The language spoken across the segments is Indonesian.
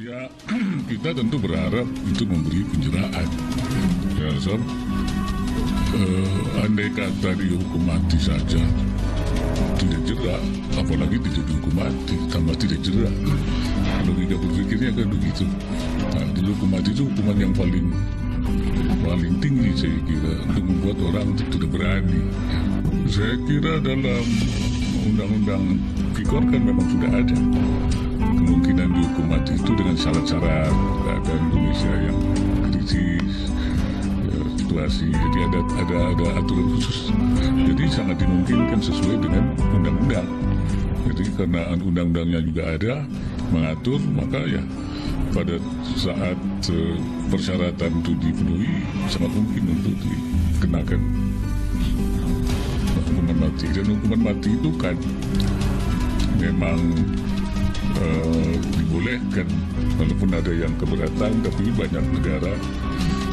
Ya, kita tentu berharap itu memberi penjeraan. Ya, Sob. Andai kata dihukum mati saja, tidak jerak, apalagi tidak dihukum mati, tambah tidak jerak. Logika berpikirnya kan begitu. Nah, dihukum mati itu hukuman yang paling tinggi saya kira untuk membuat orang untuk tidak berani. Saya kira dalam undang-undang Pikor kan memang sudah ada kemungkinan dihukum mati itu dengan syarat-syarat keadaan Indonesia yang kritis, situasi. Jadi ada aturan khusus. Jadi sangat dimungkinkan sesuai dengan undang-undang. Jadi karena undang-undangnya juga ada mengatur, maka ya pada saat persyaratan itu dipenuhi sangat mungkin untuk dikenakan hukuman mati. Dan hukuman mati itu kan memang dibolehkan, walaupun ada yang keberatan, tapi banyak negara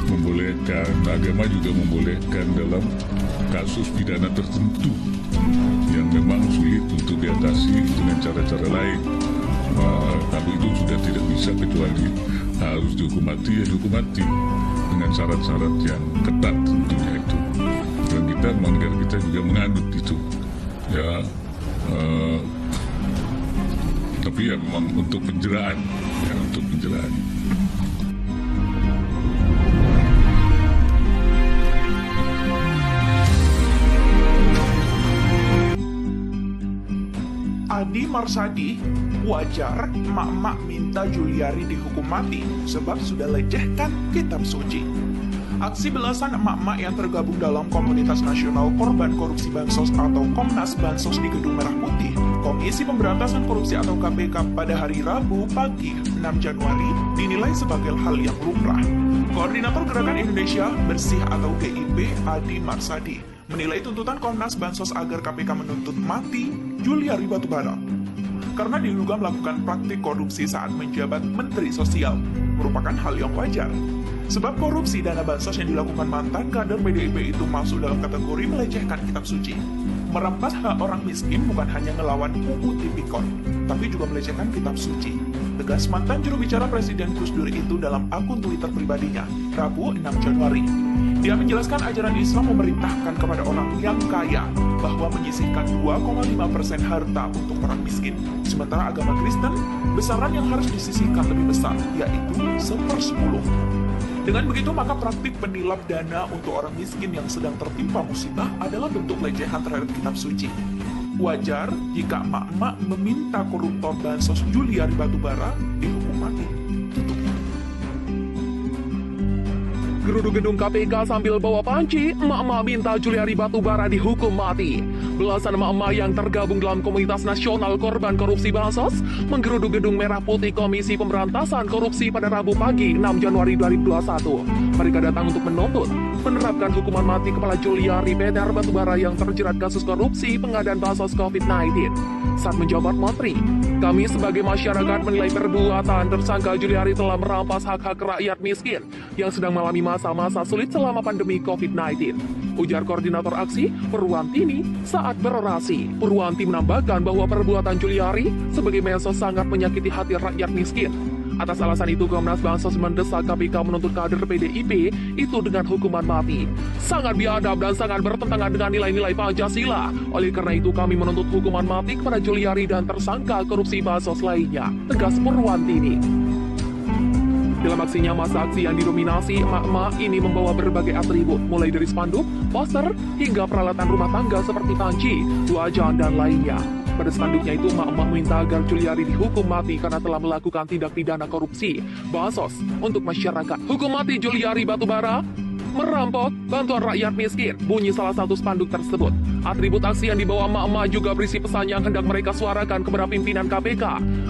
membolehkan, agama juga membolehkan dalam kasus pidana tertentu yang memang sulit untuk diatasi dengan cara-cara lain. Kalau itu sudah tidak bisa kecuali harus dihukum mati, ya dihukum mati dengan syarat-syarat yang ketat tentunya itu. Dan kita, negara kita juga menganut itu. Ya, tapi ya memang untuk penjeraan, ya untuk penjeraan. Adi Marsadi, wajar emak-emak minta Juliari dihukum mati sebab sudah lecehkan kitab suci. Aksi belasan emak-emak yang tergabung dalam Komunitas Nasional Korban Korupsi Bansos atau Komnas Bansos di Gedung Merah Putih, Komisi Pemberantasan Korupsi atau KPK pada hari Rabu pagi 6 Januari dinilai sebagai hal yang lumrah. Koordinator Gerakan Indonesia Bersih atau GIB, Adi Marsadi, menilai tuntutan Komnas Bansos agar KPK menuntut mati Juliari Batubara karena diduga melakukan praktik korupsi saat menjabat Menteri Sosial merupakan hal yang wajar. Sebab korupsi dana bansos yang dilakukan mantan kader PDIP itu masuk dalam kategori melecehkan kitab suci. Merampas hak orang miskin bukan hanya ngelawan UU Tipikor, tapi juga melecehkan kitab suci. Tegas mantan juru bicara Presiden Gus Dur itu dalam akun Twitter pribadinya, Rabu 6 Januari. Dia menjelaskan ajaran Islam memerintahkan kepada orang yang kaya bahwa menyisihkan 2,5% harta untuk orang miskin. Sementara agama Kristen, besaran yang harus disisihkan lebih besar, yaitu 1/10. Dengan begitu, maka praktik penilap dana untuk orang miskin yang sedang tertimpa musibah adalah bentuk pelecehan terhadap kitab suci. Wajar jika emak-emak meminta koruptor bansos Juliari Batubara dihukum mati. Tutup. Geruduk gedung KPK sambil bawa panci, emak-emak minta Juliari Batubara dihukum mati. Belasan emak-emak yang tergabung dalam Komunitas Nasional Korban Korupsi Bansos menggeruduk gedung Merah Putih Komisi Pemberantasan Korupsi pada Rabu pagi 6 Januari 2021. Mereka datang untuk menuntut menerapkan hukuman mati kepada Juliari Peter Batubara yang terjerat kasus korupsi pengadaan bansos COVID-19. Saat menjabat Menteri, kami sebagai masyarakat menilai perbuatan tersangka Juliari telah merampas hak-hak rakyat miskin yang sedang mengalami masa-masa sulit selama pandemi COVID-19. Ujar koordinator aksi, Purwantini, saat berorasi. Purwanti menambahkan bahwa perbuatan Juliari sebagai mensos sangat menyakiti hati rakyat miskin. Atas alasan itu, Komnas Bansos mendesak KPK menuntut kader PDIP itu dengan hukuman mati. Sangat biadab dan sangat bertentangan dengan nilai-nilai Pancasila. Oleh karena itu, kami menuntut hukuman mati kepada Juliari dan tersangka korupsi bansos lainnya. Tegas Purwantini. Dalam aksinya, masa aksi yang didominasi emak-emak ini membawa berbagai atribut, mulai dari spanduk, poster, hingga peralatan rumah tangga seperti panci, wajan, dan lainnya. Pada spanduknya itu, emak-emak minta agar Juliari dihukum mati karena telah melakukan tindak pidana korupsi bansos untuk masyarakat. Hukum mati Juliari Batubara, merampok bantuan rakyat miskin, bunyi salah satu spanduk tersebut. Atribut aksi yang dibawa emak-emak juga berisi pesan yang hendak mereka suarakan kepada pimpinan KPK.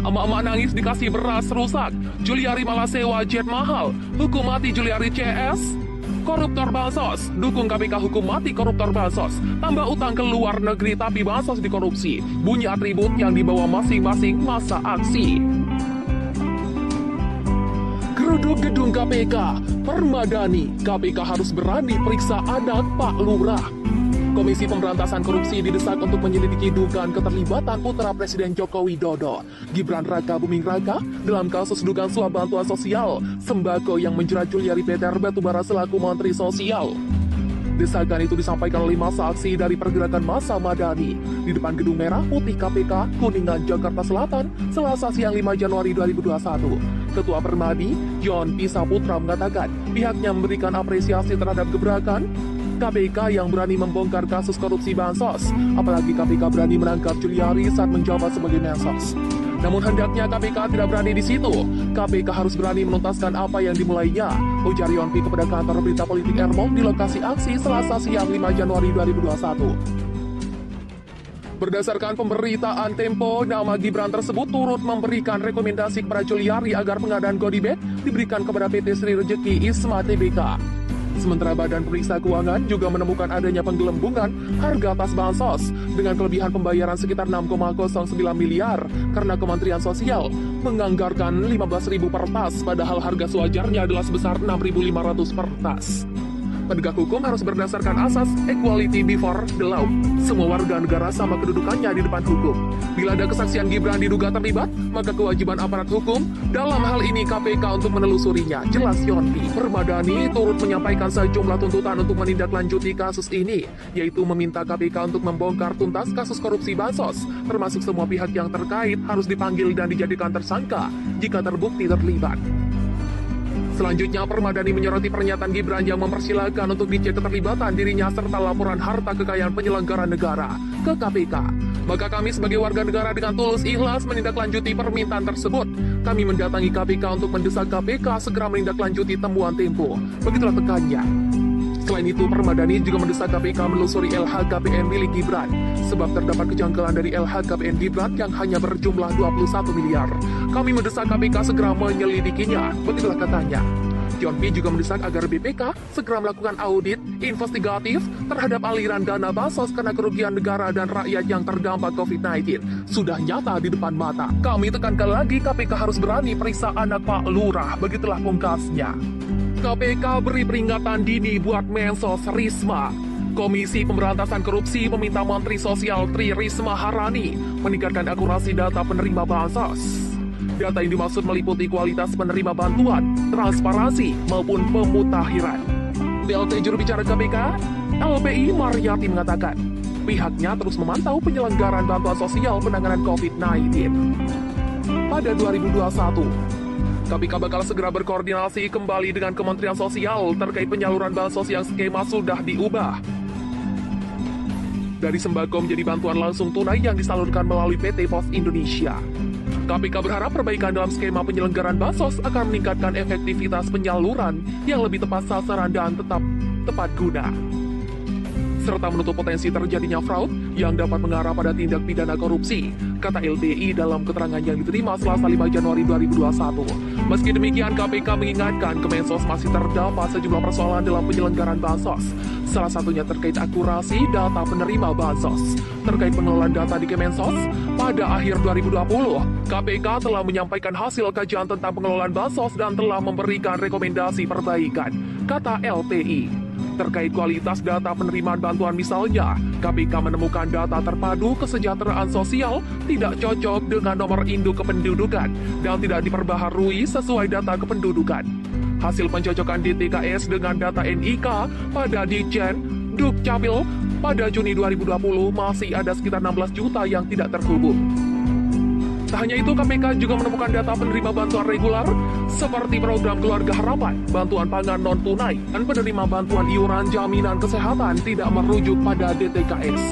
Emak-emak nangis dikasih beras rusak, Juliari malah sewa jet mahal, hukum mati Juliari CS. Koruptor bansos, dukung KPK hukum mati koruptor bansos, tambah utang ke luar negeri tapi bansos dikorupsi. Bunyi atribut yang dibawa masing-masing masa aksi. Geruduk gedung KPK, permadani, KPK harus berani periksa anak Pak Lurah. Komisi Pemberantasan Korupsi didesak untuk menyelidiki dugaan keterlibatan putra Presiden Joko Widodo, Gibran Raka Buming Raka, dalam kasus dugaan suap bantuan sosial sembako yang menjerat Juliari Peter Batubara selaku Menteri Sosial. Desakan itu disampaikan oleh massa aksi dari Pergerakan Massa Madani di depan Gedung Merah Putih KPK, Kuningan, Jakarta Selatan, Selasa siang 5 Januari 2021. Ketua Permadi, John P. Saputra mengatakan pihaknya memberikan apresiasi terhadap gebrakan KPK yang berani membongkar kasus korupsi bansos, apalagi KPK berani menangkap Juliari saat menjabat sebagai Mensos. Namun hendaknya KPK tidak berani di situ. KPK harus berani menuntaskan apa yang dimulainya, ujar Yonpi kepada kantor berita politik Ermong di lokasi aksi Selasa siang 5 Januari 2021. Berdasarkan pemberitaan Tempo, nama Gibran tersebut turut memberikan rekomendasi kepada Juliari agar pengadaan Godibet diberikan kepada PT Sri Rejeki Isma Tbk. Sementara Badan Periksa Keuangan juga menemukan adanya penggelembungan harga tas bansos dengan kelebihan pembayaran sekitar 6,09 miliar karena Kementerian Sosial menganggarkan 15.000 per tas padahal harga sewajarnya adalah sebesar 6.500 per tas. Penegak hukum harus berdasarkan asas equality before the law. Semua warga negara sama kedudukannya di depan hukum. Bila ada kesaksian Gibran diduga terlibat, maka kewajiban aparat hukum dalam hal ini KPK untuk menelusurinya. Jelas Yonpi. Permadani turut menyampaikan sejumlah tuntutan untuk menindaklanjuti kasus ini, yaitu meminta KPK untuk membongkar tuntas kasus korupsi bansos, termasuk semua pihak yang terkait harus dipanggil dan dijadikan tersangka jika terbukti terlibat. Selanjutnya, Permadani menyoroti pernyataan Gibran yang mempersilahkan untuk dicek keterlibatan dirinya serta laporan harta kekayaan penyelenggara negara ke KPK. Maka kami sebagai warga negara dengan tulus ikhlas menindaklanjuti permintaan tersebut. Kami mendatangi KPK untuk mendesak KPK segera menindaklanjuti temuan Tempo. Begitulah tekannya. Selain itu, Permadani juga mendesak KPK menelusuri LHKPN milik Gibran, sebab terdapat kejanggalan dari LHKPN Gibran yang hanya berjumlah 21 miliar. Kami mendesak KPK segera menyelidikinya, begitulah katanya. John P. juga mendesak agar BPK segera melakukan audit investigatif terhadap aliran dana bansos karena kerugian negara dan rakyat yang terdampak COVID-19 sudah nyata di depan mata. Kami tekankan lagi, KPK harus berani periksa anak Pak Lurah, begitulah pungkasnya. KPK beri peringatan dini buat Mensos Risma. Komisi Pemberantasan Korupsi meminta Menteri Sosial Tri Risma Harani meningkatkan akurasi data penerima bansos. Data yang dimaksud meliputi kualitas penerima bantuan, transparansi, maupun pemutakhiran. PLT juru bicara KPK, LPI Maryati mengatakan, pihaknya terus memantau penyelenggaraan bantuan sosial penanganan COVID-19. Pada 2021, KPK bakal segera berkoordinasi kembali dengan Kementerian Sosial terkait penyaluran bansos yang skema sudah diubah dari sembako menjadi bantuan langsung tunai yang disalurkan melalui PT Pos Indonesia. KPK berharap perbaikan dalam skema penyelenggaraan bansos akan meningkatkan efektivitas penyaluran yang lebih tepat sasaran dan tetap tepat guna, serta menutup potensi terjadinya fraud yang dapat mengarah pada tindak pidana korupsi, kata LBI dalam keterangan yang diterima Selasa 5 Januari 2021. Meski demikian, KPK mengingatkan Kemensos masih terdapat sejumlah persoalan dalam penyelenggaraan bansos. Salah satunya terkait akurasi data penerima bansos. Terkait pengelolaan data di Kemensos, pada akhir 2020, KPK telah menyampaikan hasil kajian tentang pengelolaan bansos dan telah memberikan rekomendasi perbaikan, kata LPI. Terkait kualitas data penerimaan bantuan misalnya, KPK menemukan data terpadu kesejahteraan sosial tidak cocok dengan nomor induk kependudukan dan tidak diperbaharui sesuai data kependudukan. Hasil pencocokan DTKS dengan data NIK pada Ditjen Dukcapil pada Juni 2020 masih ada sekitar 16 juta yang tidak terhubung. Tak hanya itu, KPK juga menemukan data penerima bantuan reguler seperti program Keluarga Harapan, bantuan pangan non-tunai, dan penerima bantuan iuran jaminan kesehatan tidak merujuk pada DTKS.